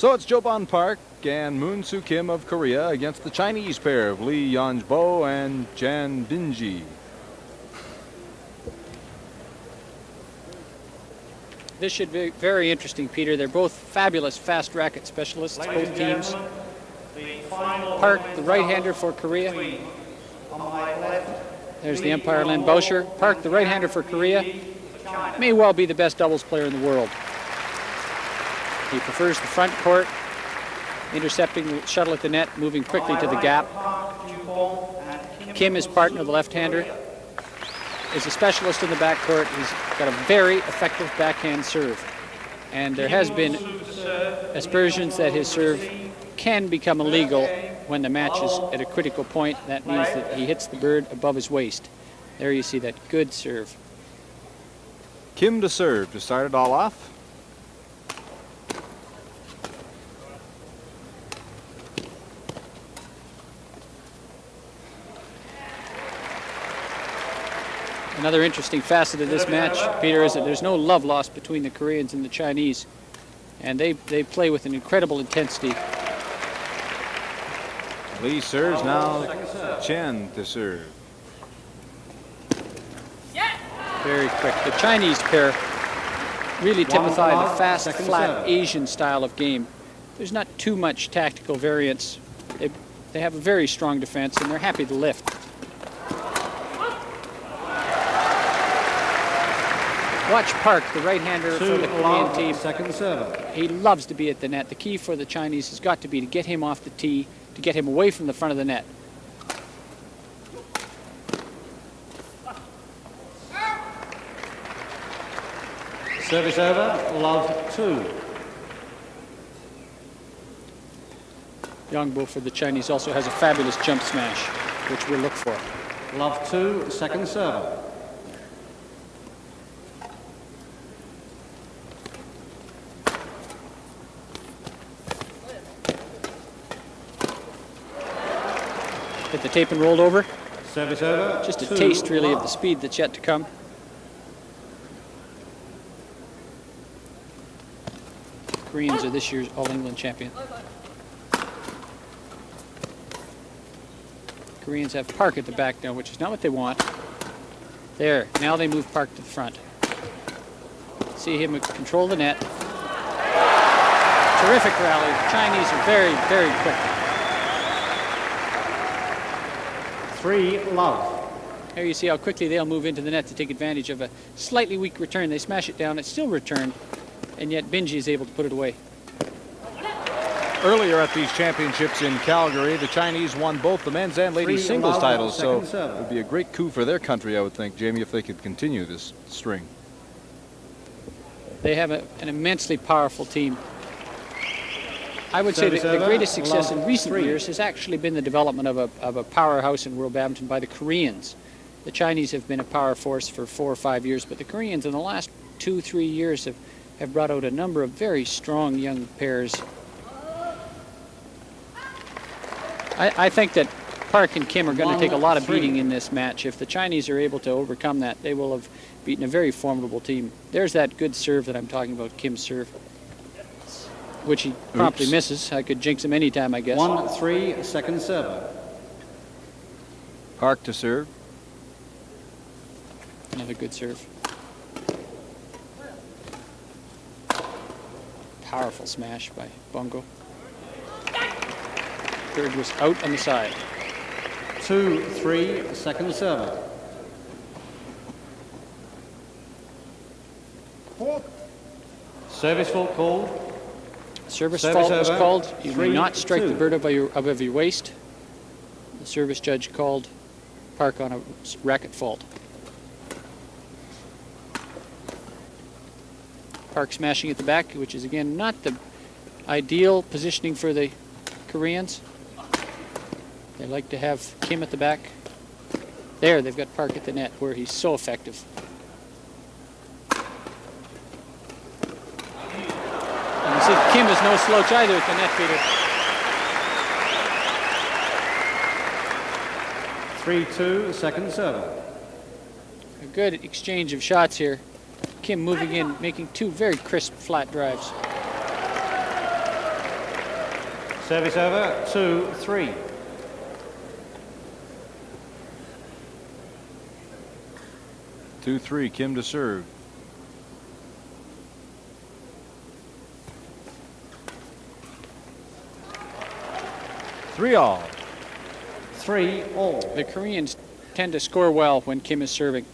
So it's Jobon Park and Moon Soo Kim of Korea against the Chinese pair of Lee Yong and Jan Bingyi. This should be very interesting, Peter. They're both fabulous fast racket specialists, both teams. Park, the right-hander for Korea. There's the umpire, Len Boucher. Park, the right-hander for Korea, may well be the best doubles player in the world. He prefers the front court, intercepting the shuttle at the net, moving quickly to the gap. Kim, his partner, the left-hander, is a specialist in the backcourt. He's got a very effective backhand serve. And there has been aspersions that his serve can become illegal when the match is at a critical point. That means that he hits the bird above his waist. There you see that good serve. Kim to serve to start it all off. Another interesting facet of this match, Peter, is that there's no love lost between the Koreans and the Chinese. And they play with an incredible intensity. Lee serves now. Chen to serve. Very quick. The Chinese pair really typify the fast, flat Asian style of game. There's not too much tactical variance. They have a very strong defense, and they're happy to lift. Watch Park, the right-hander for the Korean team. Second serve. He loves to be at the net. The key for the Chinese has got to be to get him off the tee, to get him away from the front of the net. Service over, love 2. Yong for the Chinese also has a fabulous jump smash, which we'll look for. Love 2, second serve. Hit the tape and rolled over. Service over. Just a taste, really, of the speed that's yet to come. Koreans are this year's All-England champion. Koreans have Park at the back now, which is not what they want. There, now they move Park to the front. See him control the net. Terrific rally. The Chinese are very, very quick. 3 love. Here you see how quickly they'll move into the net to take advantage of a slightly weak return. They smash it down, it's still returned, and yet Bingyi is able to put it away. Earlier at these championships in Calgary, the Chinese won both the men's and ladies singles titles, so it would be a great coup for their country, I would think, Jamie, if they could continue this string. They have an immensely powerful team. I would say that the greatest success in recent years has actually been the development of a powerhouse in world badminton by the Koreans. The Chinese have been a power force for 4 or 5 years, but the Koreans in the last 2-3 years have brought out a number of very strong young pairs. I think that Park and Kim are going to take a lot of beating in this match. If the Chinese are able to overcome that, they will have beaten a very formidable team. There's that good serve that I'm talking about, Kim's serve, which he promptly misses. I could jinx him anytime, I guess. 1-3, second serve. Park to serve. Another good serve. Powerful smash by Bong. Third was out on the side. 2-3, second serve. Service fault called. Service fault was called. You may not strike the bird above your waist. The service judge called Park on a racket fault. Park smashing at the back, which is again not the ideal positioning for the Koreans. They like to have Kim at the back. There, they've got Park at the net where he's so effective. And you see Kim is no slouch either at the net, Peter. 3-2, second serve. A good exchange of shots here. Kim moving in, making 2 very crisp flat drives. Service over, 2-3. Two, three, Kim to serve. Three all. 3-all. The Koreans tend to score well when Kim is serving.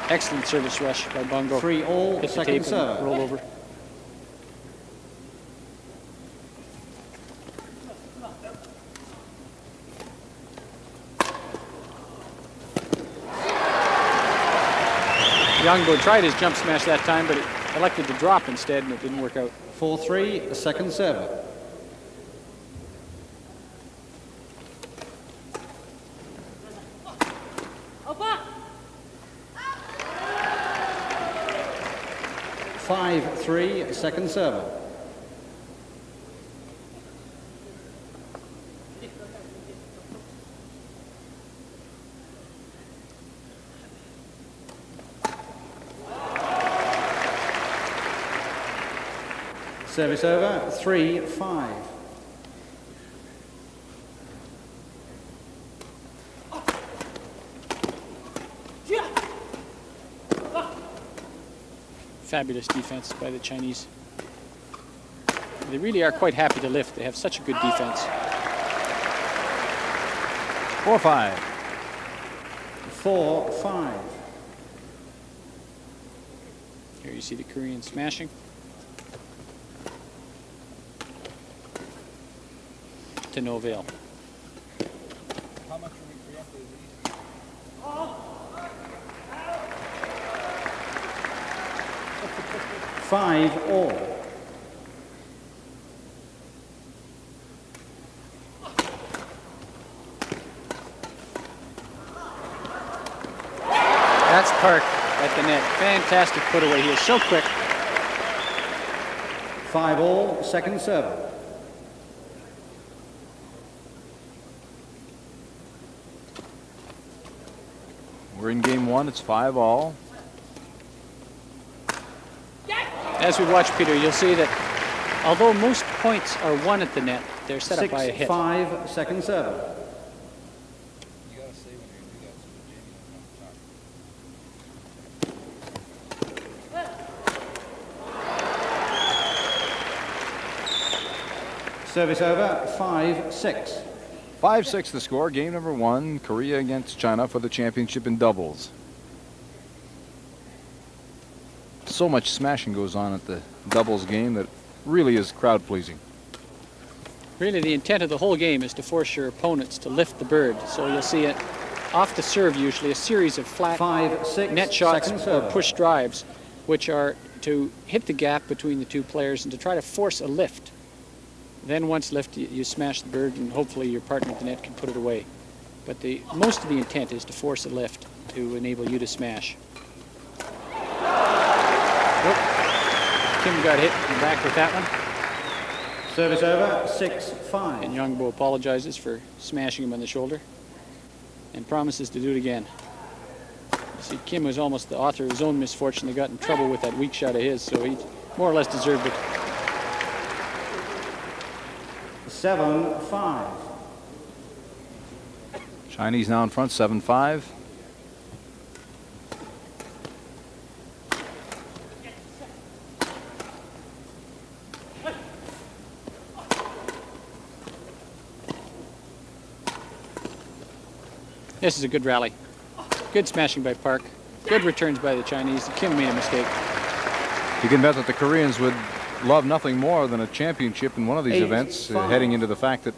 Excellent service rush by Bongo. 3-all, Hit the second tape and serve. roll over. Yong tried his jump smash that time, but it elected to drop instead, and it didn't work out. 4-3, second serve. Opa! 5-3, second serve. Service over, 3-5. Fabulous defense by the Chinese. They really are quite happy to lift. They have such a good defense. 4-5. 4-5. Here you see the Korean smashing. To no avail. 5-all. That's Park at the net. Fantastic put away. He is so quick. 5-all, second serve. We're in game one. It's 5-all. As we watch, Peter, you'll see that although most points are won at the net, they're set up by a hit. 6-5, second serve. Service over, 5-6. 5-6 the score. Game number one. Korea against China for the championship in doubles. So much smashing goes on at the doubles game that really is crowd pleasing. Really, the intent of the whole game is to force your opponents to lift the bird. So you'll see it off the serve, usually a series of flat 5-6, net shots second or serve. push drives, which are to hit the gap between the two players and to try to force a lift. Then once lift, you smash the bird, and hopefully your partner at the net can put it away. But most of the intent is to force a lift to enable you to smash. Nope. Kim got hit in the back with that one. Service over, 6-5. And Yong apologizes for smashing him on the shoulder and promises to do it again. You see, Kim was almost the author of his own misfortune. They got in trouble with that weak shot of his, so he more or less deserved it. 7-5. Chinese now in front, 7-5. This is a good rally. Good smashing by Park. Good returns by the Chinese. Kim made a mistake. You can bet that the Koreans would love nothing more than a championship in one of these events, heading into the fact that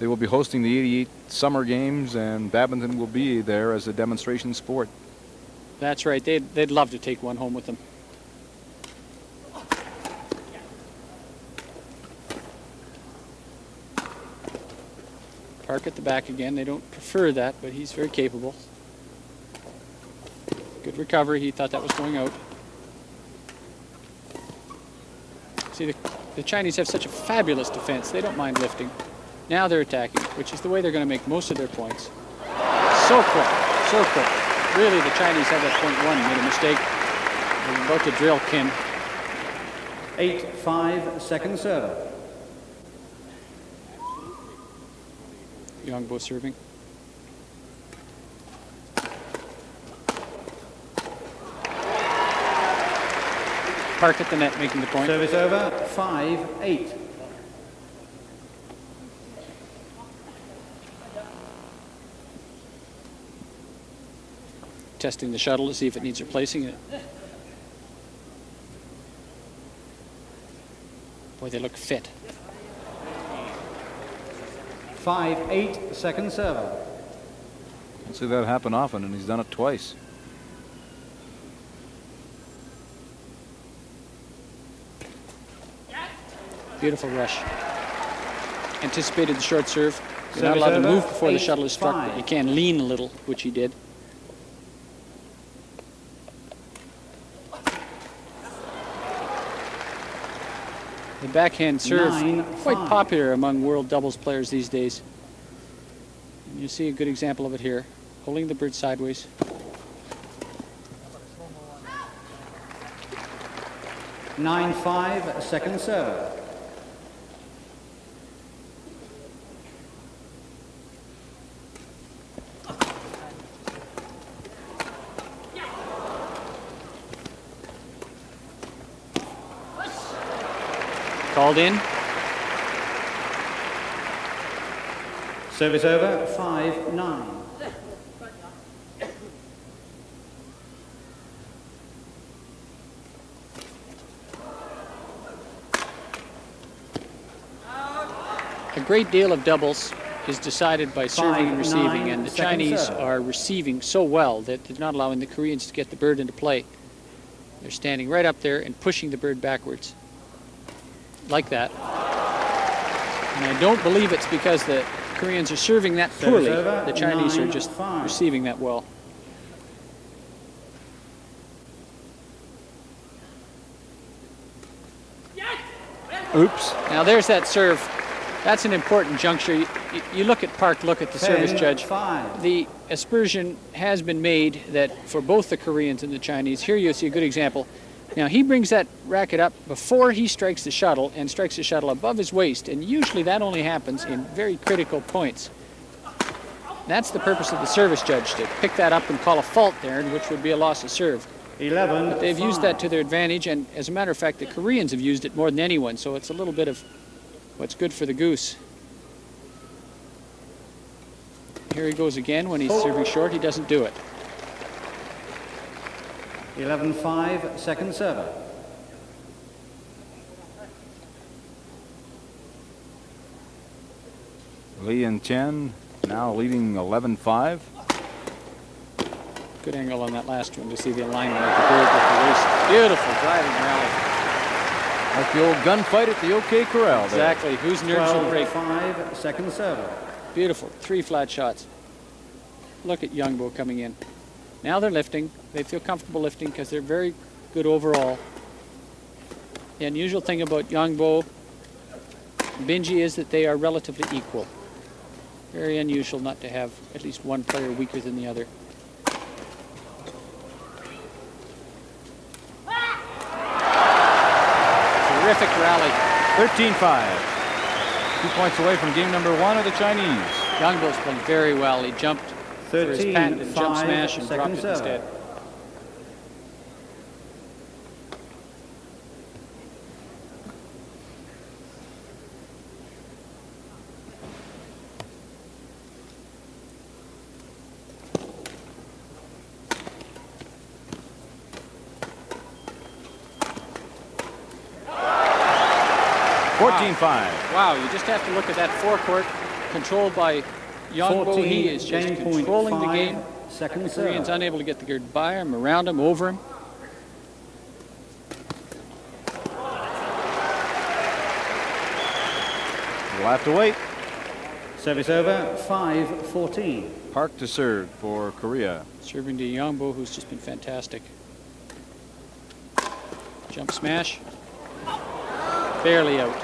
they will be hosting the '88 Summer Games, and badminton will be there as a demonstration sport. That's right. They'd love to take one home with them. Park at the back again. They don't prefer that, but he's very capable. Good recovery. He thought that was going out. See, the Chinese have such a fabulous defense. They don't mind lifting. Now they're attacking, which is the way they're going to make most of their points. So quick, so quick. Really, the Chinese have that point one, made a mistake. We're about to drill Kim. 8-5, second serve. Yong serving. Park at the net, making the point. Service over, 5-8. Testing the shuttle to see if it needs replacing it. Boy, they look fit. 5-8, second serve. Don't see that happen often, and he's done it twice. Beautiful rush. Anticipated the short serve. You're not allowed to move before the shuttle is struck, but you can lean a little, which he did. The backhand serve, quite popular among world doubles players these days. And you see a good example of it here, holding the bird sideways. (9-5), second serve. Called in. Service over, 5-9. A great deal of doubles is decided by serving and receiving, and the Chinese are receiving so well that they're not allowing the Koreans to get the bird into play. They're standing right up there and pushing the bird backwards. Like that. And I don't believe it's because the Koreans are serving that poorly. The Chinese are just receiving that well. Oops. Now there's that serve. That's an important juncture. You look at Park, look at the service judge. The aspersion has been made that for both the Koreans and the Chinese, here you see a good example. Now he brings that racket up before he strikes the shuttle and strikes the shuttle above his waist, and usually that only happens in very critical points. That's the purpose of the service judge, to pick that up and call a fault there, which would be a loss of serve. 11. But they've used that to their advantage, and as a matter of fact, the Koreans have used it more than anyone, so it's a little bit of what's good for the goose. Here he goes again when he's serving short. He doesn't do it. 11-5, second server. Lee and Chen now leading 11-5. Good angle on that last one to see the alignment of the bird with the waist. Beautiful driving rally. Like the old gunfight at the OK Corral. Exactly. Whose nerves will break? 12-5, second server. Beautiful. 3 flat shots. Look at Yong coming in. Now they're lifting. They feel comfortable lifting because they're very good overall. The unusual thing about Yong Bingyi is that they are relatively equal. Very unusual not to have at least one player weaker than the other. Terrific rally. 13-5. 2 points away from game number 1 of the Chinese. Yongbo's playing very well. He jumped for his patented jump smash and dropped it instead. Wow, you just have to look at that forecourt controlled by Yong. He is just controlling the game. The Koreans unable to get the bird by him, around him, over him. We'll have to wait. Service over, 5-14. Park to serve for Korea. Serving to Yong, who's just been fantastic. Jump smash. Barely out.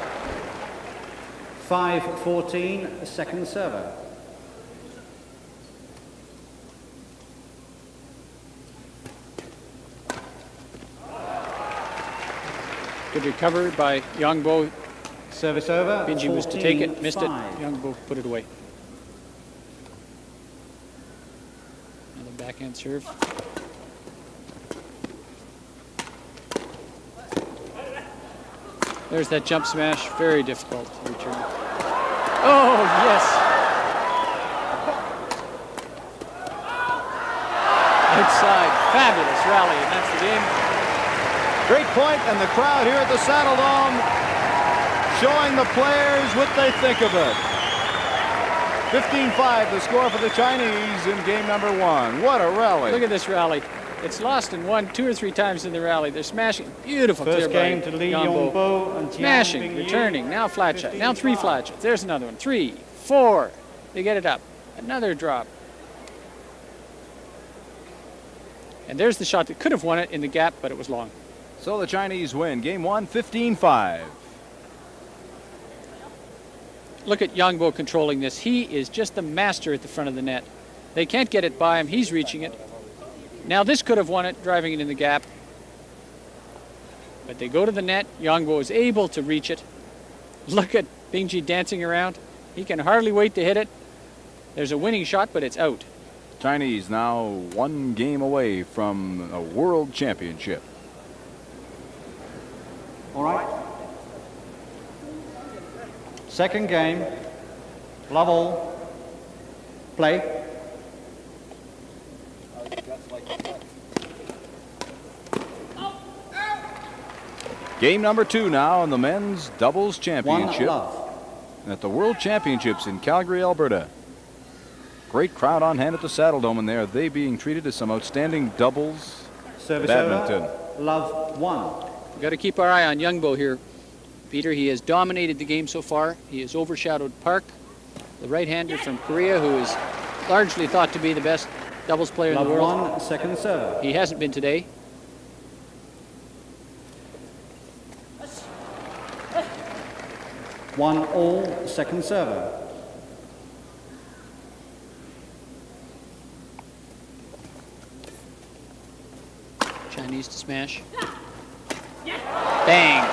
5-14, second server. Good recovery by Yong. Service over. Bingyi was to take it, missed it. 14-5. Yong put it away. Another backhand serve. There's that jump smash, very difficult to return. Oh, yes. Outside, fabulous rally, and that's the game. Great point, and the crowd here at the Saddle Dome showing the players what they think of it. 15-5, the score for the Chinese in game number 1. What a rally. Look at this rally. It's lost and won 2 or 3 times in the rally. They're smashing. Beautiful First clear game by to Li Yong Yongbo and Tian smashing, Bingyi. returning, now flat shot, now 3 flat shots. There's another one. 3, 4. They get it up. Another drop. And there's the shot that could have won it in the gap, but it was long. So the Chinese win game 1, 15-5. Look at Yongbo controlling this. He is just the master at the front of the net. They can't get it by him. He's reaching it. Now this could have won it, driving it in the gap. But they go to the net. Yongbo is able to reach it. Look at Bingyi dancing around. He can hardly wait to hit it. There's a winning shot, but it's out. Chinese now 1 game away from a world championship. All right. Second game. Love all. Play. Game number 2 now in the men's doubles 1 championship love. at the World Championships in Calgary, Alberta. Great crowd on hand at the Saddle Dome, and there they being treated as some outstanding doubles Service badminton. over. Love 1. We've got to keep our eye on Yongbo here, Peter. He has dominated the game so far. He has overshadowed Park, the right-hander from Korea, who is largely thought to be the best doubles player Love in the world. 1, second serve. He hasn't been today. One all, second server. Chinese to smash. Bang!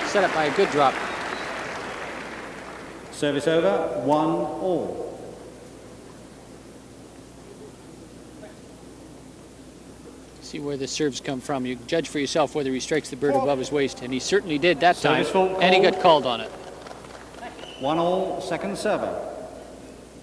Set up by a good drop. Service over, 1 all. See where the serves come from. You can judge for yourself whether he strikes the bird above his waist, and he certainly did that time, Service fault and he called. got called on it. 1 all, second server.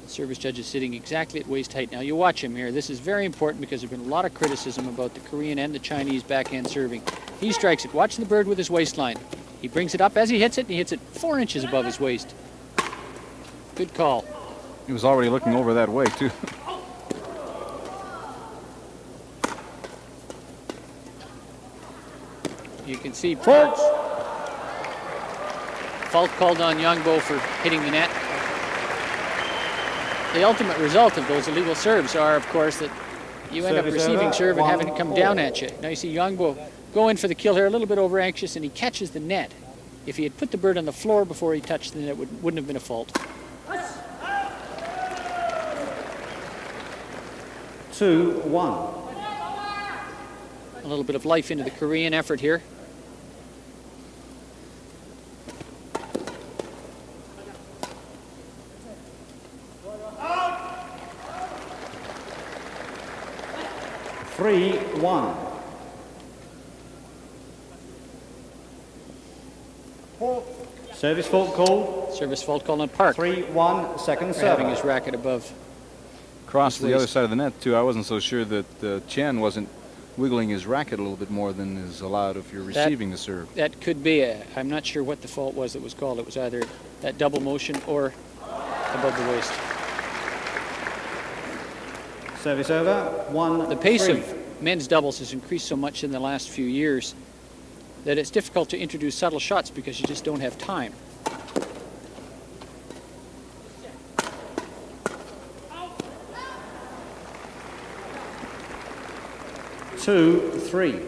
The service judge is sitting exactly at waist height. Now you watch him here. This is very important because there's been a lot of criticism about the Korean and the Chinese backhand serving. He strikes it. Watch the bird with his waistline. He brings it up as he hits it, and he hits it 4 inches above his waist. Good call. He was already looking over that way, too. You can see Park's fault called on Yongbo for hitting the net. The ultimate result of those illegal serves are, of course, that you end up Service receiving over, serve and having it 1 come all. down at you. Now you see Yongbo go in for the kill here, a little bit over anxious, and he catches the net. If he had put the bird on the floor before he touched the net, it wouldn't have been a fault. 2-1. A little bit of life into the Korean effort here. Three, 1. Service fault called. Service fault called on Park 3-1, second for having server. his racket above. Across to the Waist. other side of the net, too. I wasn't so sure that Chen wasn't wiggling his racket a little bit more than is allowed if you're receiving the serve. That could be I'm not sure what the fault was that was called. It was either that double motion or above the waist. Service over, 1, The pace 3. of men's doubles has increased so much in the last few years that it's difficult to introduce subtle shots because you just don't have time. Two, 3.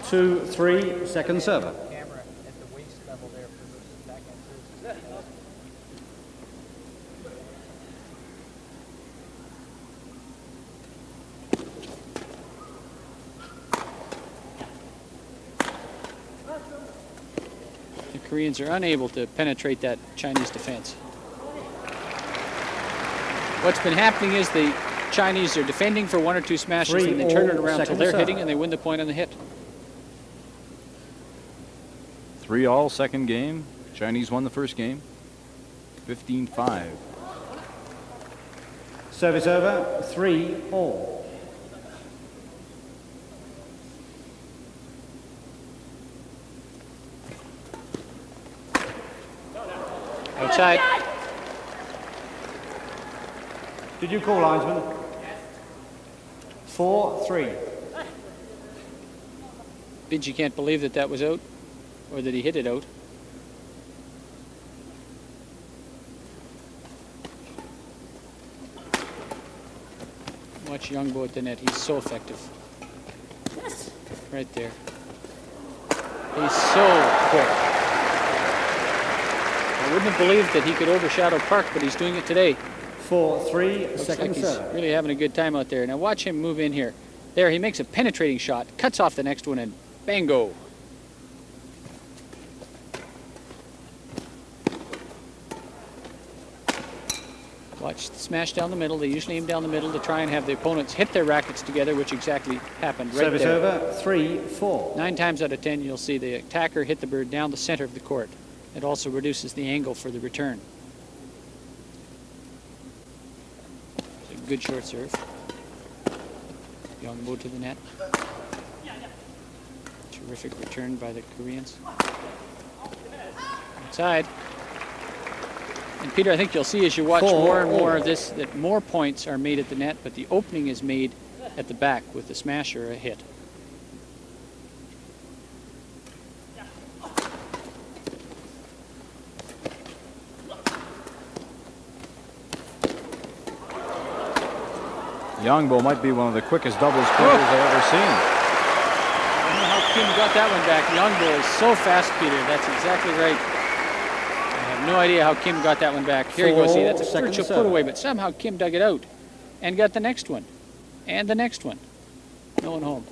Two, 3, second server. Camera at the waist Koreans are unable to penetrate that Chinese defense. What's been happening is the Chinese are defending for 1 or 2 smashes, and they turn it around until they're hitting, and they win the point on the hit. 3-all second game. Chinese won the first game. 15-5. Service over, 3-all. Outside. Did you call, linesman? 4-3. Bingyi can't believe that that was out, or that he hit it out. Watch Yong at the net. He's so effective. Right there. He's so quick. I wouldn't have believed that he could overshadow Park, but he's doing it today. 4-3, Looks second like he's serve. really having a good time out there. Now watch him move in here. There, he makes a penetrating shot, cuts off the next one, and bango. Watch the smash down the middle. They usually aim down the middle to try and have the opponents hit their rackets together, which exactly happened right Service there. over, 3-4. 9 times out of 10, you'll see the attacker hit the bird down the center of the court. It also reduces the angle for the return. It's a good short serve. Yong to the net. Terrific return by the Koreans. Outside. And Peter, I think you'll see as you watch more and more of this that more points are made at the net, but the opening is made at the back with the smash or a hit. Yongbo might be one of the quickest doubles players I've ever seen. I don't know how Kim got that one back. Yongbo is so fast, Peter. That's exactly right. I have no idea how Kim got that one back. Here you go. See, that's a virtual put away, but somehow Kim dug it out and got the next one and the next one. No one home.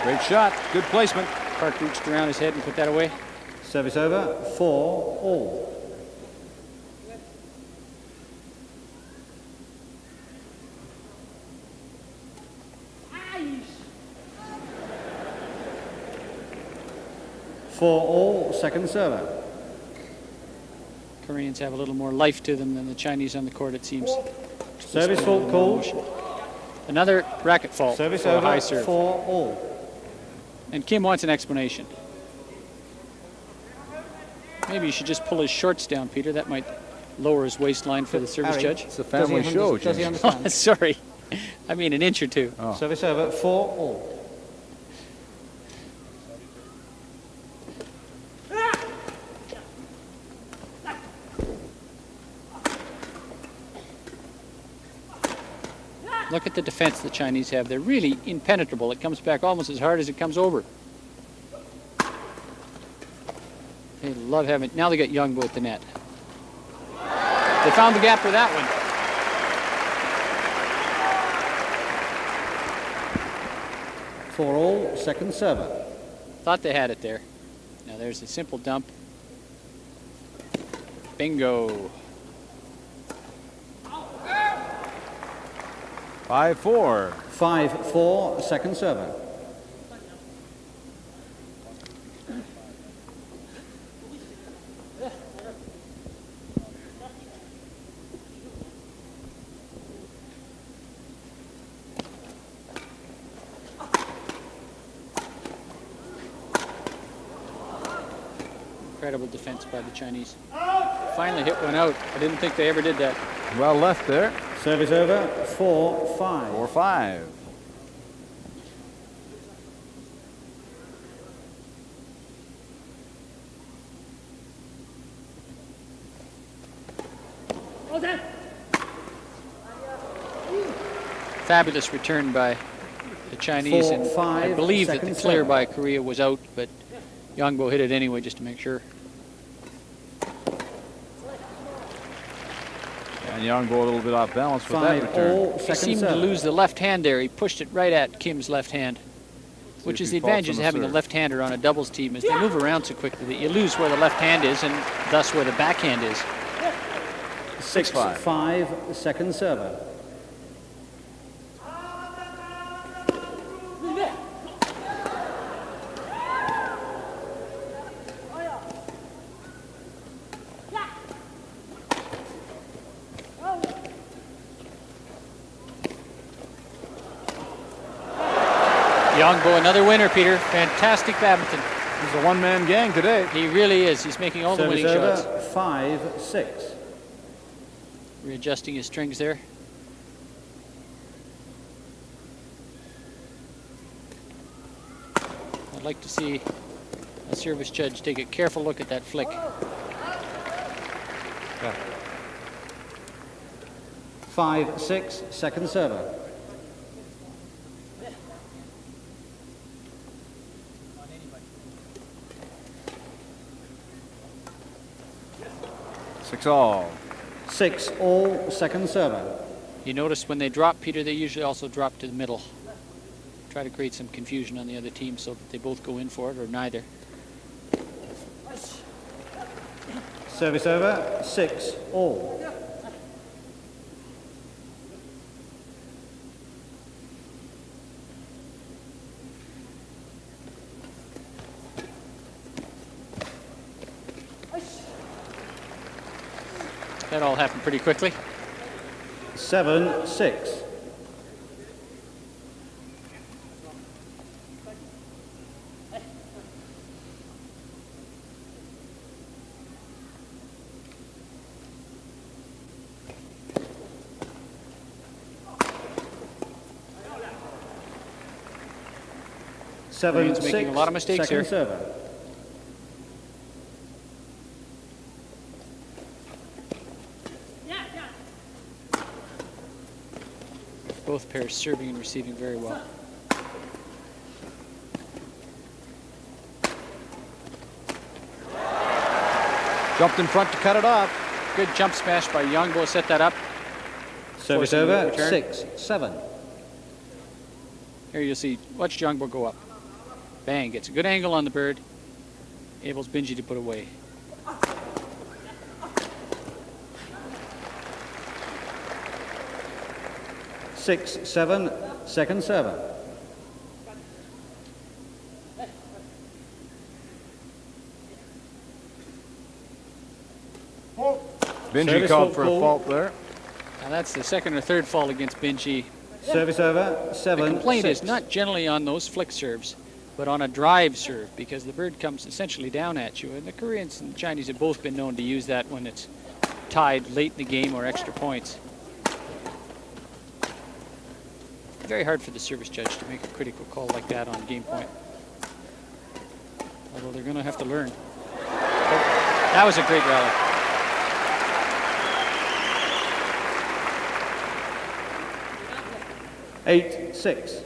Great shot. Good placement. Park reached around his head and put that away. Service over, 4-all. For all, second server. Koreans have a little more life to them than the Chinese on the court, it seems. Service fault called. Another racket fault. Service for a over, high serve. 4-all. And Kim wants an explanation. Maybe you should just pull his shorts down, Peter. That might lower his waistline for the service judge. It's a family show, Does he Jim. understand? Sorry. I mean an inch or two. Oh. Service over, 4-all. Look at the defense the Chinese have. They're really impenetrable. It comes back almost as hard as it comes over. They love having it. Now they got Yongbo at the net. They found the gap for that one. For all, second server. Thought they had it there. Now there's a simple dump. Bingo. 5-4. 5-4, second server. Incredible defense by the Chinese. Finally hit one out. I didn't think they ever did that. Well left there. Service over, 4-5. 4-5. Fabulous return by the Chinese, and I believe that the clear by Korea was out, but Yongbo hit it anyway just to make sure. And Yongbo a little bit off balance with that return. He seemed to lose the left hand there. He pushed it right at Kim's left hand. Which if is he the faults advantage on of the having a serve. left-hander on a doubles team is they move around so quickly that you lose where the left hand is and thus where the backhand is. 6-5, second server. Yongbo, another winner, Peter. Fantastic badminton. He's a one-man gang today. He really is. He's making all the Service winning over, shots. 5-6. Readjusting his strings there. I'd like to see a service judge take a careful look at that flick. 5-6, second server. Six all. 6-all, second server. You notice when they drop, Peter, they usually also drop to the middle. Try to create some confusion on the other team so that they both go in for it or neither. Service over, 6-all. That all happened pretty quickly. 7-6. Koreans making a lot of mistakes second here. server. Both pairs serving and receiving very well. Jumped in front to cut it off. Good jump smash by Yongbo, set that up. Service Forcing the over, return. 6-7. Here you'll see, watch Yongbo go up. Bang, gets a good angle on the bird. Enables Bingyi to put away. Six, 7, second server. Bingyi Service called for a fault. fault there. Now that's the second or third fault against Bingyi. Service over, The 7, complaint 6. is not generally on those flick serves, but on a drive serve, because the bird comes essentially down at you. And the Koreans and the Chinese have both been known to use that when it's tied late in the game or extra points. Very hard for the service judge to make a critical call like that on game point. Although they're going to have to learn. But that was a great rally. Eight, 6.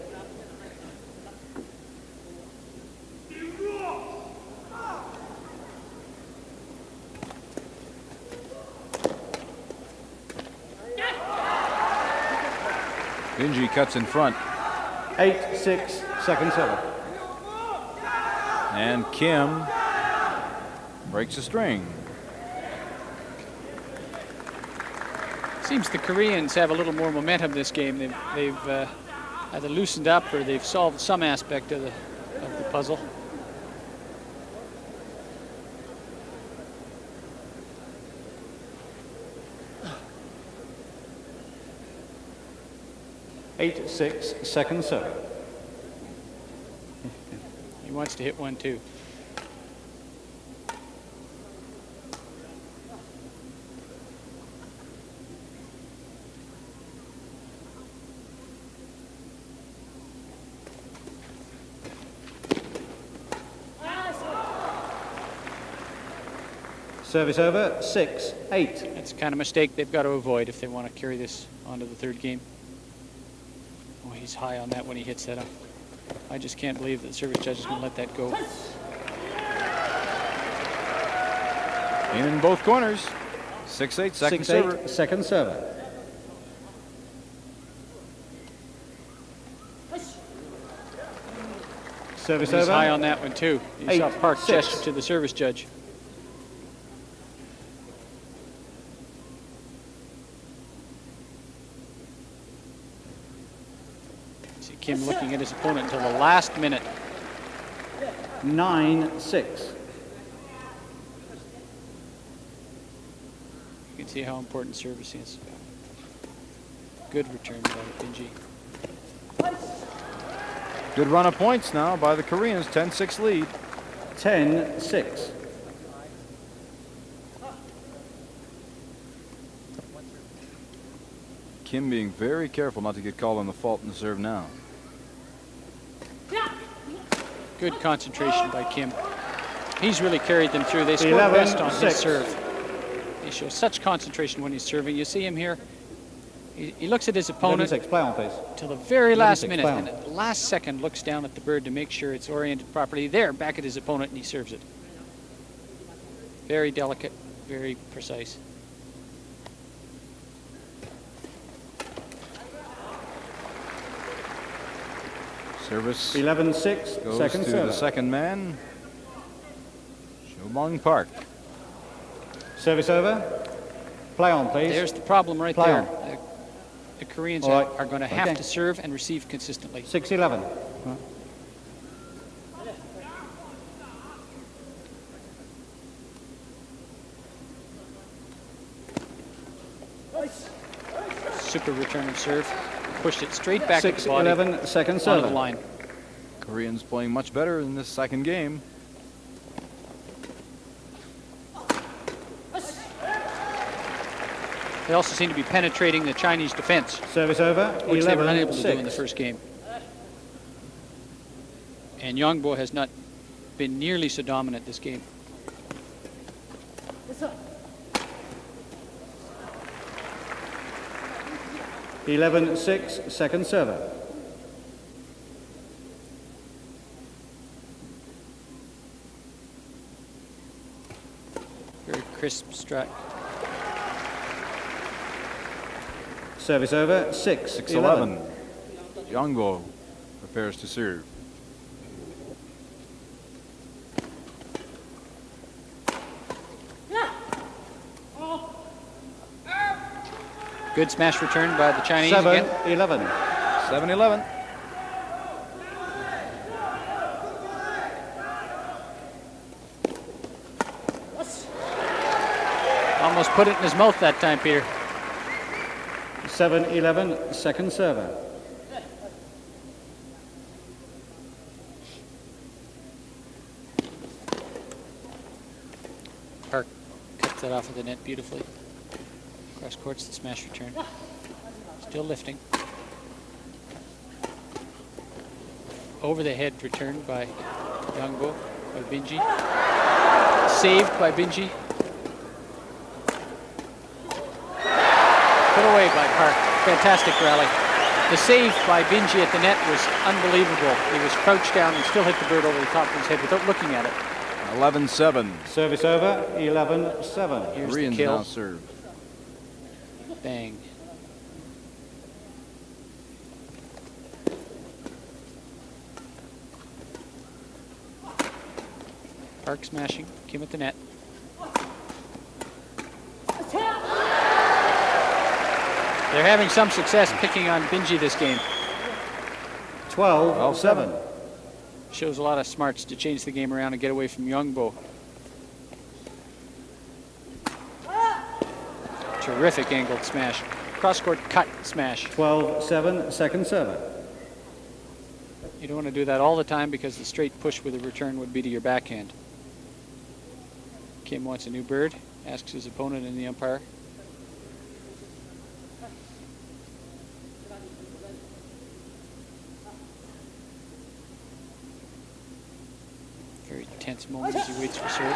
Bingyi cuts in front. 8-6, second server. And Kim breaks a string. Seems the Koreans have a little more momentum this game. They've either loosened up or they've solved some aspect of the puzzle. Eight, 6, second server. He wants to hit one too. Service over, 6, 8. That's the kind of mistake they've got to avoid if they want to carry this onto the third game. Oh, he's high on that when he hits that up. I just can't believe that the service judge is going to let that go. In both corners. 6-8, second 6, server. 8, second server. Service He's over. high on that one too. You saw Park 8-6. gesture to the service judge. See Kim looking at his opponent until the last minute. 9-6. You can see how important service is. Good return by Bingyi. Good run of points now by the Koreans. 10-6 lead. 10-6. Kim being very careful not to get called on the fault in the serve now. Good concentration by Kim. He's really carried them through. They scored best on his 11-6. serve. He shows such concentration when he's serving. You see him here. He looks at his opponent 11-6. Play on, please. till the very last 11-6, minute, play on. and at the last second looks down at the bird to make sure it's oriented properly. There, back at his opponent, and he serves it. Very delicate, very precise. Service 11-6. goes Second to serve. the second man, Bong Park. Service over. Play on, please. There's the problem right Play there. on. The Koreans All right. are going to have Okay. to serve and receive consistently. 6-11. Super return of serve. Pushed it straight back at the body 6-11. Second onto serve. the line. Koreans playing much better in this second game. They also seem to be penetrating the Chinese defense, Service over. which they were unable to do in the 11-6. first game. And Yongbo has not been nearly so dominant this game. Eleven 6. Second server. Very crisp strike. Service over. 6-11. 6-11. Yongbo prepares to serve. Good smash return by the Chinese again. 7-11. 7-11. Almost put it in his mouth that time, Peter. 7-11. Second server. Park cuts that off of the net beautifully. Cross courts the smash return. Still lifting. Over the head return by Yongbo, by Bingyi. Saved by Bingyi. Put away by Park. Fantastic rally. The save by Bingyi at the net was unbelievable. He was crouched down and still hit the bird over the top of his head without looking at it. 11-7. Service over. 11-7. Here's the Koreans kill. now serve. Bang. Park smashing. Kim at the net. They're having some success picking on Bingyi this game. 12-7. Shows a lot of smarts to change the game around and get away from Yongbo. Terrific angled smash. Cross-court cut smash. 12-7. Second server. You don't want to do that all the time because the straight push with a return would be to your backhand. Kim wants a new bird, asks his opponent and the umpire. Very tense moment as he waits for serve.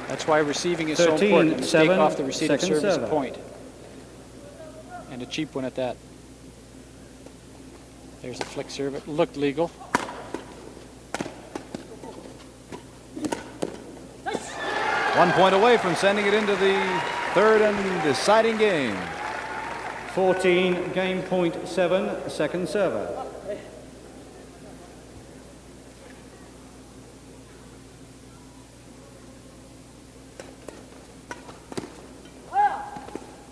That's why receiving is so important. A mistake 13-7, off the receipt of second serve is a server. point. And a cheap one at that. There's a flick serve. It looked legal. One point away from sending it into the third and deciding game. 14 game point 7. Second server.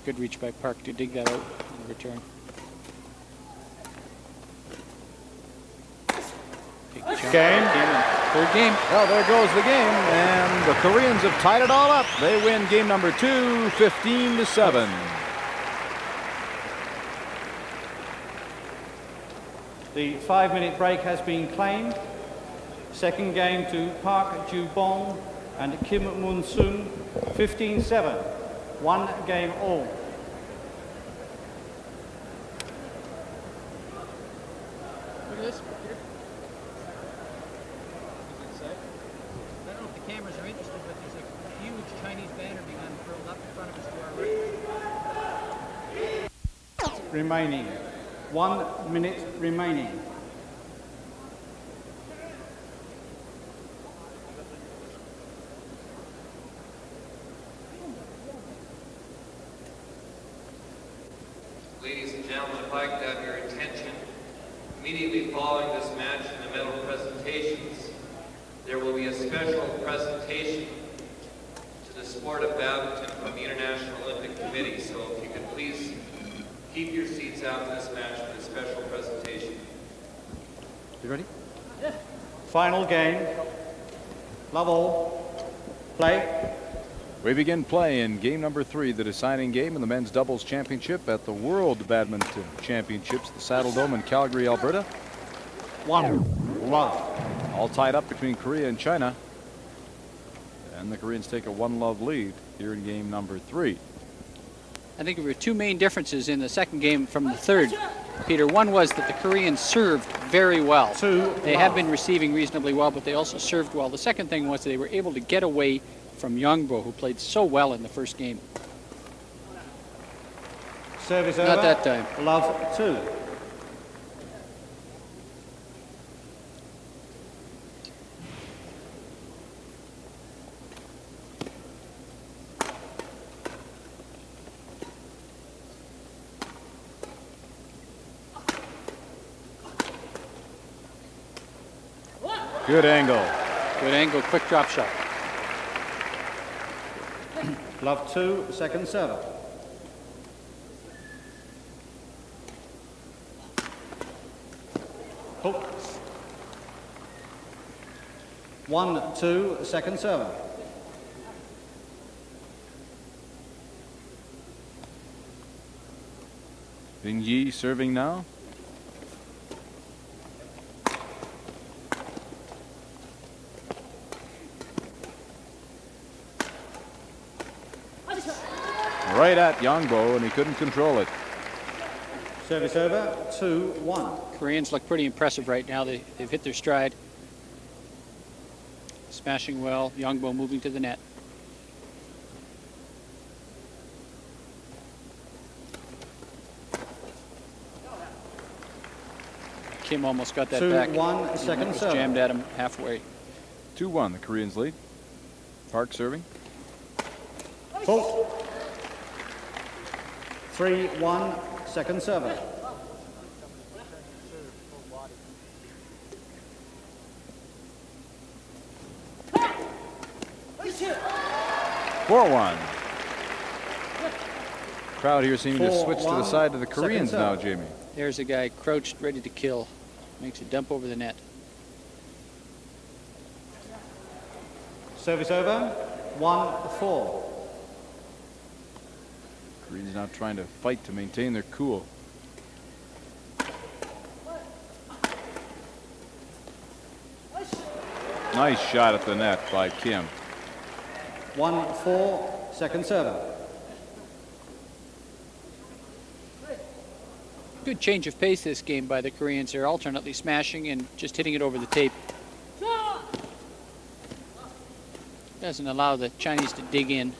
Good reach by Park to dig that out in return. Game. Third game. Well, there goes the game, and the Koreans have tied it all up. They win game number 2, 15-7. The 5-minute break has been claimed. Second game to Park Ju-bong and Kim Moon-sung, 15-7. 1 game all. Look at this. I don't know if the cameras are interested, but there's a huge Chinese banner being unfurled up in front of us to our right. Remaining. 1 minute remaining. Ladies and gentlemen, if I could have your attention, immediately following this match and the medal presentations, there will be a special presentation to the sport of badminton from the International Olympic Committee. So if you could please keep your seats after this match for the special presentation. You ready? Final game. Love all. Play. We begin play in game number 3, the deciding game in the men's doubles championship at the World Badminton Championships, the Saddle Dome in Calgary, Alberta. 1 love. All tied up between Korea and China. And the Koreans take a 1-love lead here in game number 3. I think there were 2 main differences in the second game from the third. Peter, one was that the Koreans served very well. They have been receiving reasonably well, but they also served well. The second thing was they were able to get away from Yong, who played so well in the first game. Service over. Not that time. Love 2. Good angle. Good angle, quick drop shot. Love 2, second server. Hook. 1-2, second server. Bingyi serving now. Right at Yong, and he couldn't control it. Service over, 2-1. Koreans look pretty impressive right now. They've hit their stride. Smashing well. Yong moving to the net. Kim almost got that back. 2-1, second was serve. jammed at him halfway. 2-1, the Koreans lead. Park serving. Hook. 3-1, second server. Four-one. Crowd here seeming to switch to the side of the Koreans now, Jamie. There's a guy crouched, ready to kill. Makes a dump over the net. Service over, 1-4. Koreans now trying to fight to maintain their cool. Nice shot at the net by Kim. 1-4, second server. Good change of pace this game by the Koreans. They're alternately smashing and just hitting it over the tape. Doesn't allow the Chinese to dig in.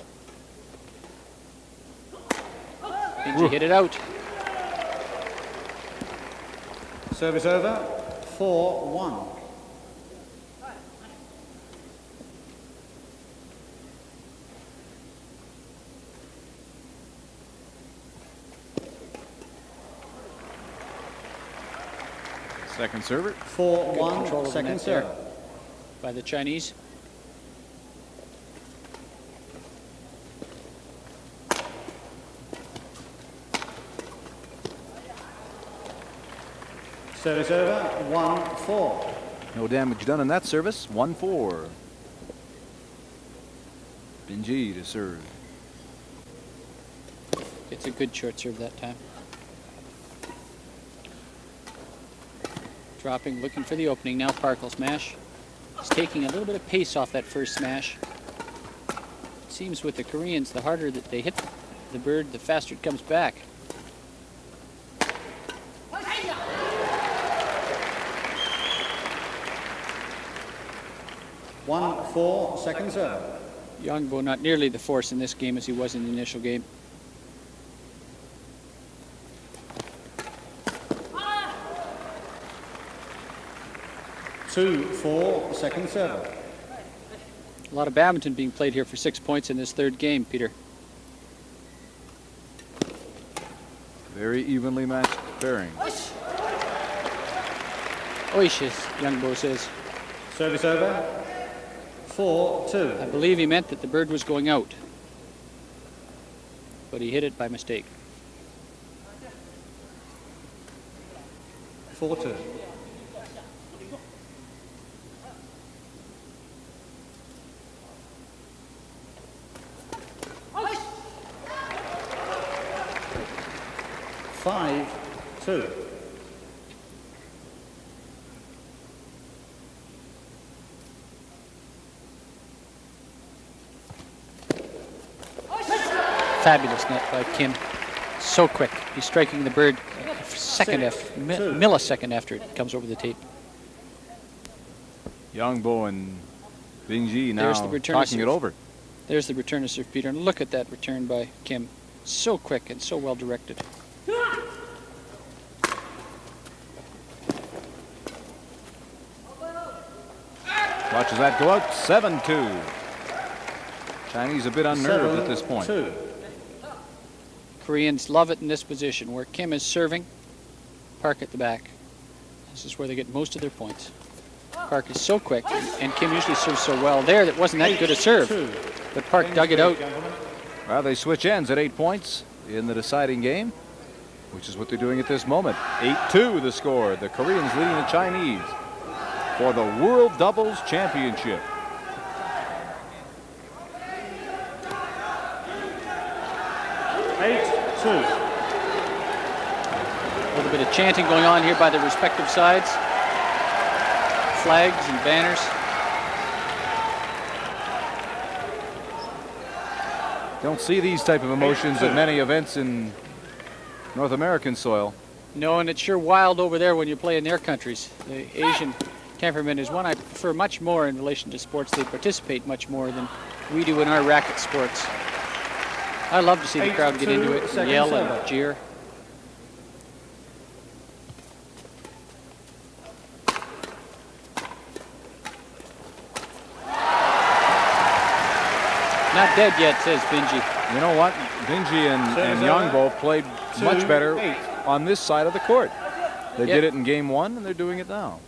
Bingyi hit it out. Service over, 4-1. Second server. 4-1, second serve. By the Chinese. Service over, 1-4. No damage done in that service. 1-4. Bingyi to serve. It's a good short serve that time. Dropping, looking for the opening. Now Park will smash. He's taking a little bit of pace off that first smash. It seems with the Koreans, the harder that they hit the bird, the faster it comes back. One, 4, second serve. Yong not nearly the force in this game as he was in the initial game. Two, 4, second serve. A lot of badminton being played here for 6 points in this third game, Peter. Very evenly matched pairing. Oishis, Young says. Service over, 4-2. I believe he meant that the bird was going out, but he hit it by mistake. 4-2. Five, 2. Fabulous net by Kim. So quick. He's striking the bird a millisecond after it comes over the tape. Yong and Bingyi now There's the return talking it serve. over. There's the return to serve, Peter. And look at that return by Kim. So quick and so well directed. Watches that go out. 7-2. Chinese a bit unnerved at this point. 7-2. Koreans love it in this position where Kim is serving. Park at the back. This is where they get most of their points. Park is so quick, and Kim usually serves so well. There, that wasn't that good a serve, but Park dug it out. Well, they switch ends at 8 points in the deciding game, which is what they're doing at this moment. 8-2 the score. The Koreans leading the Chinese for the World Doubles Championship. A little bit of chanting going on here by the respective sides. Flags and banners. Don't see these type of emotions at many events in North American soil. No, and it's sure wild over there when you play in their countries. The Asian temperament is one I prefer much more in relation to sports. They participate much more than we do in our racket sports. I love to see the crowd get into it and yell and jeer. Not dead yet, says Bingyi. You know what? Bingyi and Yong both played much better on this side of the court. They did it in game 1, and they're doing it now.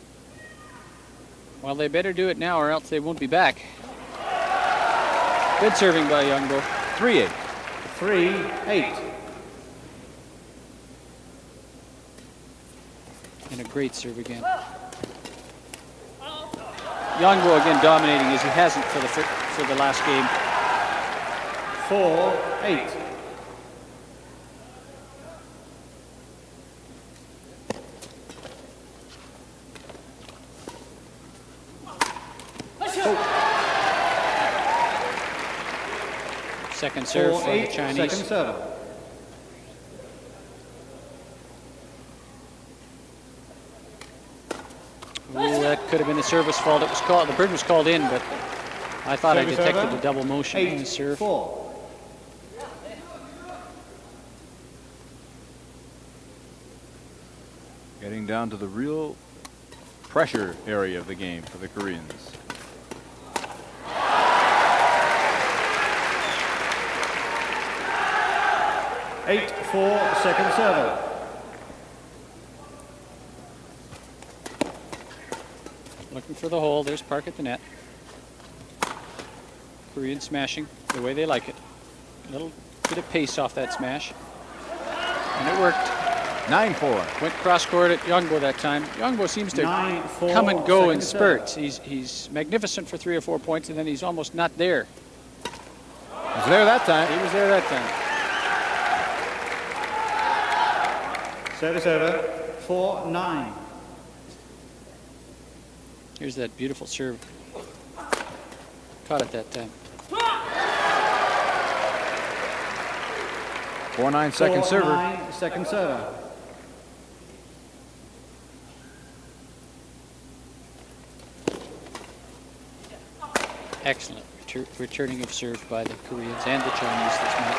Well, they better do it now or else they won't be back. Good serving by Yong. 3-8. 3-8. And a great serve again. Yong again dominating as he hasn't for the last game. 4-8. Second serve for the Chinese. Second serve. Ooh, that could have been a service fault. It was called. The bird was called in, but I thought I detected a double motion in the serve. 8-4. Getting down to the real pressure area of the game for the Koreans. Eight, 4, second serve. Looking for the hole. There's Park at the net. Korean smashing the way they like it. A little bit of pace off that smash. And it worked. 9-4. Went cross-court at Yongbo that time. Yongbo seems to 9-4, come and go in second spurts. serve. He's magnificent for 3 or 4 points, and then he's almost not there. Was there that time. He was there that time. Service over, 4-9. Here's that beautiful serve. Caught it that time. 4-9 second server. 4-9 second server. Excellent returning of serve by the Koreans and the Chinese this match.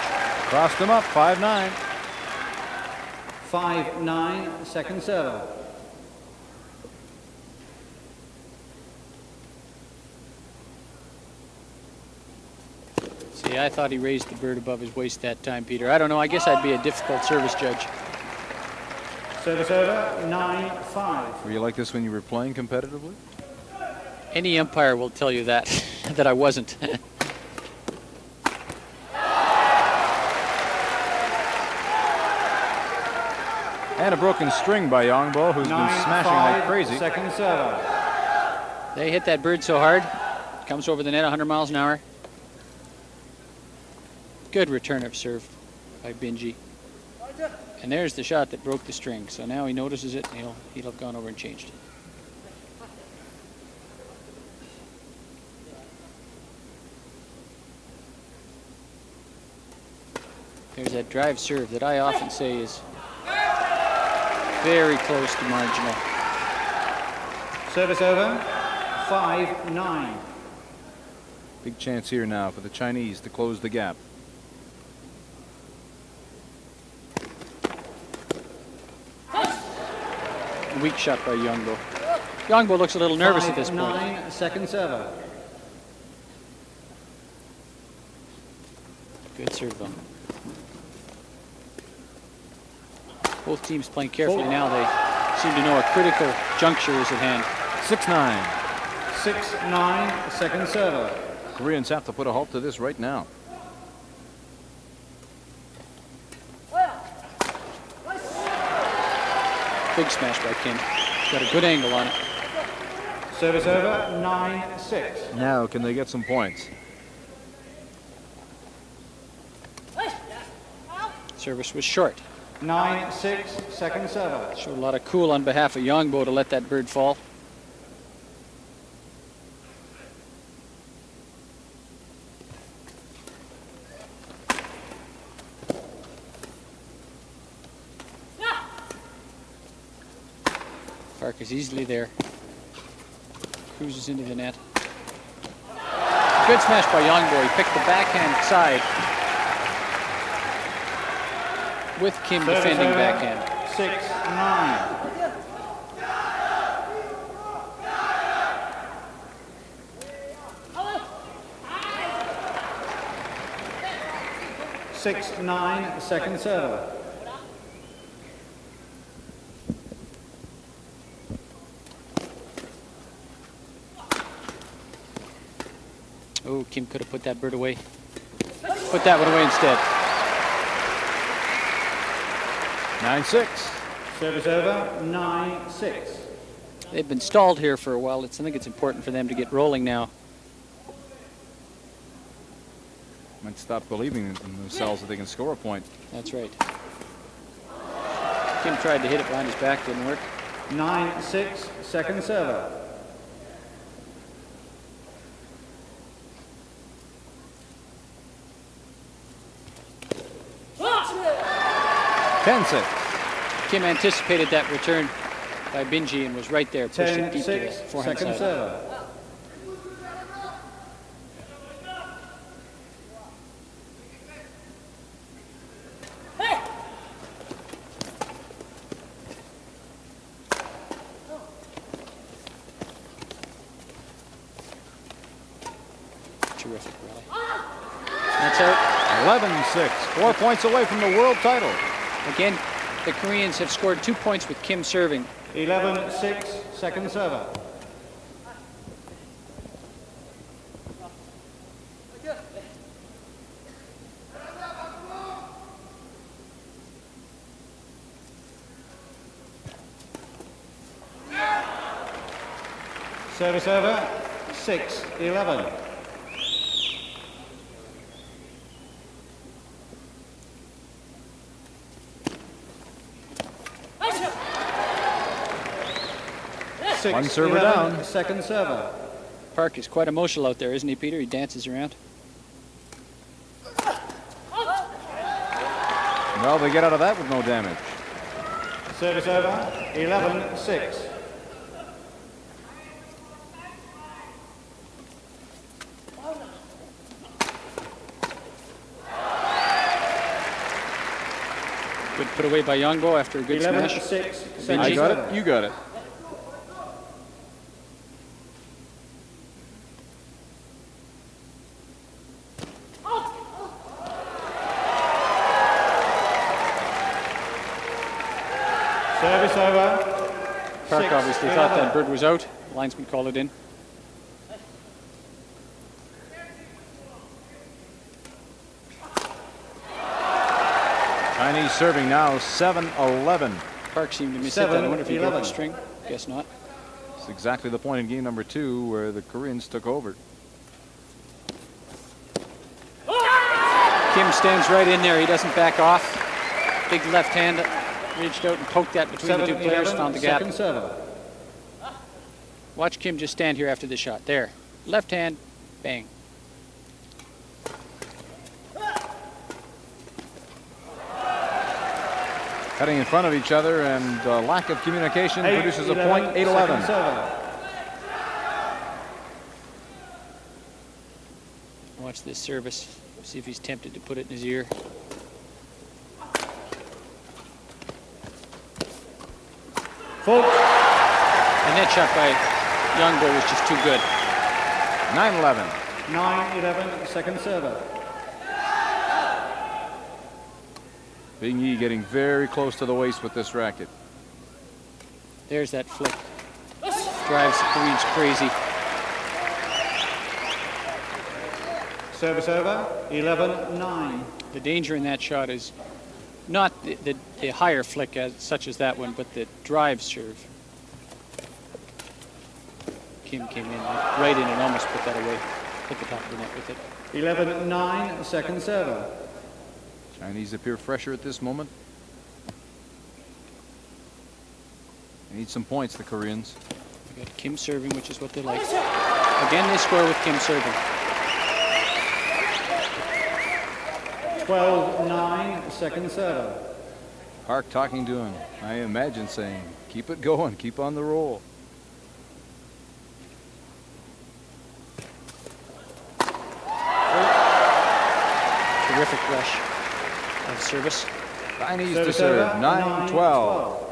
Crossed them up, 5-9. 5-9 second server. See, I thought he raised the bird above his waist that time, Peter. I don't know. I guess I'd be a difficult service judge. Service over, 9-5. Were you like this when you were playing competitively? Any umpire will tell you that, that I wasn't. And a broken string by Yongbo, who's been smashing like crazy. Second server. They hit that bird so hard, comes over the net 100 miles an hour. Good return of serve by Bingyi. And there's the shot that broke the string. So now he notices it, and he'll have gone over and changed it. There's that drive serve that I often say is very close to marginal. Service over, 5-9. Big chance here now for the Chinese to close the gap. Weak shot by Yongbo. Yongbo looks a little nervous at this point. 5-9 second server. Good serve though. Both teams playing carefully now. They seem to know a critical juncture is at hand. 6-9. 6-9 second server. Koreans have to put a halt to this right now. Big smash by Kim. He's got a good angle on it. Service over, 9-6. Now can they get some points? Service was short. 9-6 second server. Showed a lot of cool on behalf of Yongbo to let that bird fall. Park is easily there. Cruises into the net. Good smash by Yongbo. He picked the backhand side with Kim Service defending over, backhand. 6-9. (6-9) second server. Oh, Kim could have put that bird away. Put that one away instead. 9-6. Service over, 9-6. They've been stalled here for a while. I think it's important for them to get rolling now. Might stop believing in themselves that they can score a point. That's right. Kim tried to hit it behind his back, didn't work. 9-6 second server. Kim anticipated that return by Bingyi and was right there, pushed it deep to the 10-6 forehand second side. server. Terrific rally. That's out. 11-6. 4 points away from the world title. Again, the Koreans have scored 2 points with Kim serving. 11-6 second server. Service over, 6-11. One server down. Second server. Park is quite emotional out there, isn't he, Peter? He dances around. Well, they get out of that with no damage. Service over, 11-6. Good put away by Yong after a good smash. 11-6. I got it. You got it. Service over. Park obviously thought that bird was out. Linesman called it in. Chinese serving now 7-11. Park seemed to miss it. I wonder if he broke the string. Guess not. It's exactly the point in game number 2 where the Koreans took over. Kim stands right in there. He doesn't back off. Big left hand reached out and poked that between the two players, found the gap. Second server. Watch Kim just stand here after the shot. There. Left hand, bang. Cutting in front of each other, and lack of communication produces a point. 8-11. Watch this service. See if he's tempted to put it in his ear. Fault. The net shot by Yong was just too good. 9-11. 9-11, second server. Bingyi getting very close to the waist with this racket. There's that flick. Drives the Koreans crazy. Service over, 11-9. The danger in that shot is not the higher flick such as that one, but the drive serve. Kim came in right in and almost put that away. Hit the top of the net with it. 11-9, second server. Chinese appear fresher at this moment. They need some points, the Koreans. We got Kim serving, which is what they like. Again, they score with Kim serving. 12-9, second server. Park talking to him. I imagine saying, keep it going, keep on the roll. Terrific rush of service. Chinese to serve, 9-12.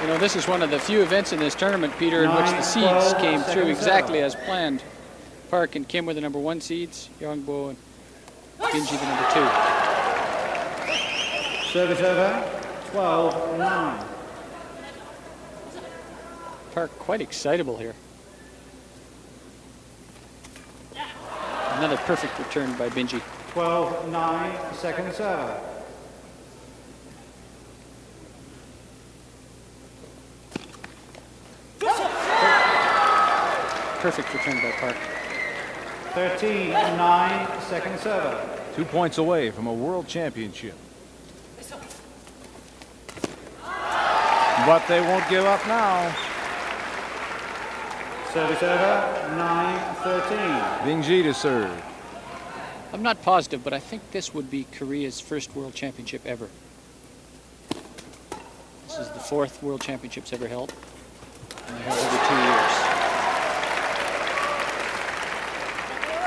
You know, this is one of the few events in this tournament, Peter, in which the seeds came through exactly as planned. Park and Kim were the #1 seeds, Yong and Bingyi the #2. Service over, 12-9. Park quite excitable here. Another perfect return by Bingyi. 12-9, second server. Perfect return by Park. 13-9, second server. 2 points away from a world championship. But they won't give up now. Service over, 9-13. Bingyi to serve. I'm not positive, but I think this would be Korea's first world championship ever. This is the 4th world championships ever held. And they're held every 2 years.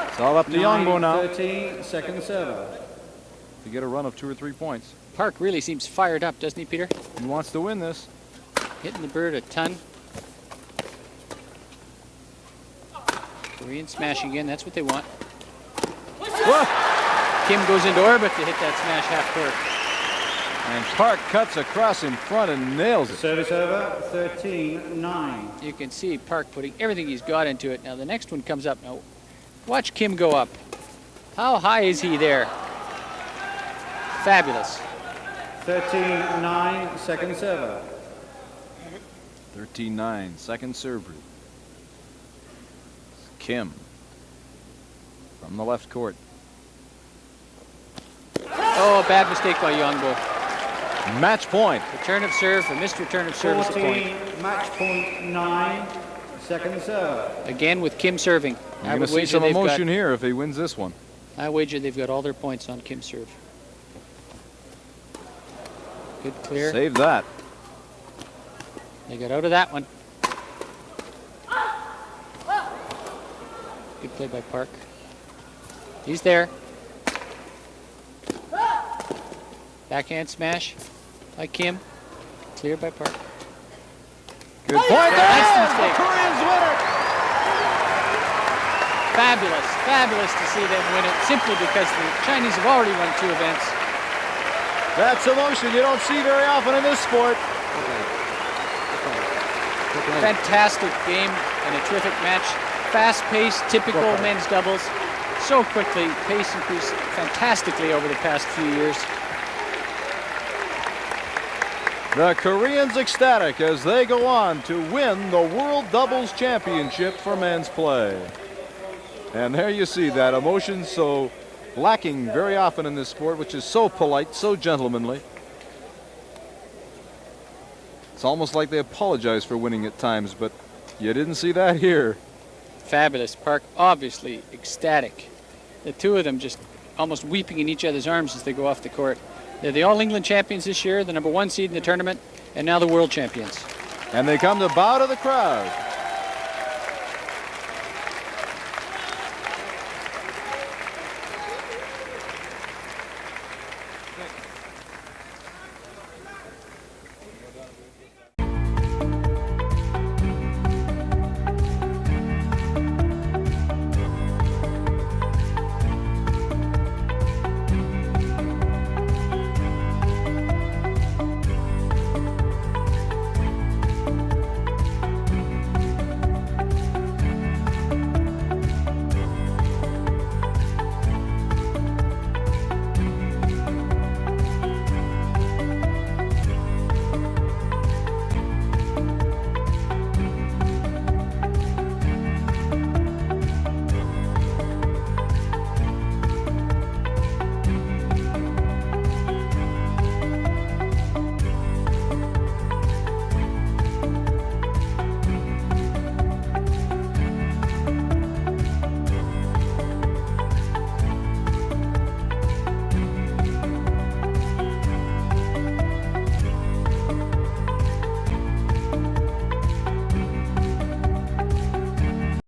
It's all up to Yong now 13, second server. to get a run of 2 or 3 points. Park really seems fired up, doesn't he, Peter? He wants to win this. Hitting the bird a ton. Korean smashing again, that's what they want. Whoa. Kim goes into orbit to hit that smash half court. And Park cuts across in front and nails it. Service over, 13-9. You can see Park putting everything he's got into it. Now the next one comes up. Now watch Kim go up. How high is he there? Fabulous. 13-9, second server. 13-9, second serve. Kim from the left court. Oh, a bad mistake by Yong. Match point. Return of serve, a missed return of service 14, point. match point 9, second server. Again with Kim serving. You're going to see some emotion here if he wins this one. I wager they've got all their points on Kim's serve. Good clear. Save that. They got out of that one. Good play by Park. He's there. Backhand smash by Kim. Clear by Park. Good point. Nice There mistake. the Koreans winner. Fabulous, fabulous to see them win it simply because the Chinese have already won 2 events. That's emotion you don't see very often in this sport. Fantastic game and a terrific match. Fast-paced, typical men's doubles. So quickly, pace increased fantastically over the past few years. The Koreans ecstatic as they go on to win the World Doubles Championship for men's play. And there you see that emotion so lacking very often in this sport, which is so polite, so gentlemanly. It's almost like they apologize for winning at times, but you didn't see that here. Fabulous. Park obviously ecstatic. The two of them just almost weeping in each other's arms as they go off the court. They're the All England champions this year, the #1 seed in the tournament, and now the world champions. And they come to bow to the crowd.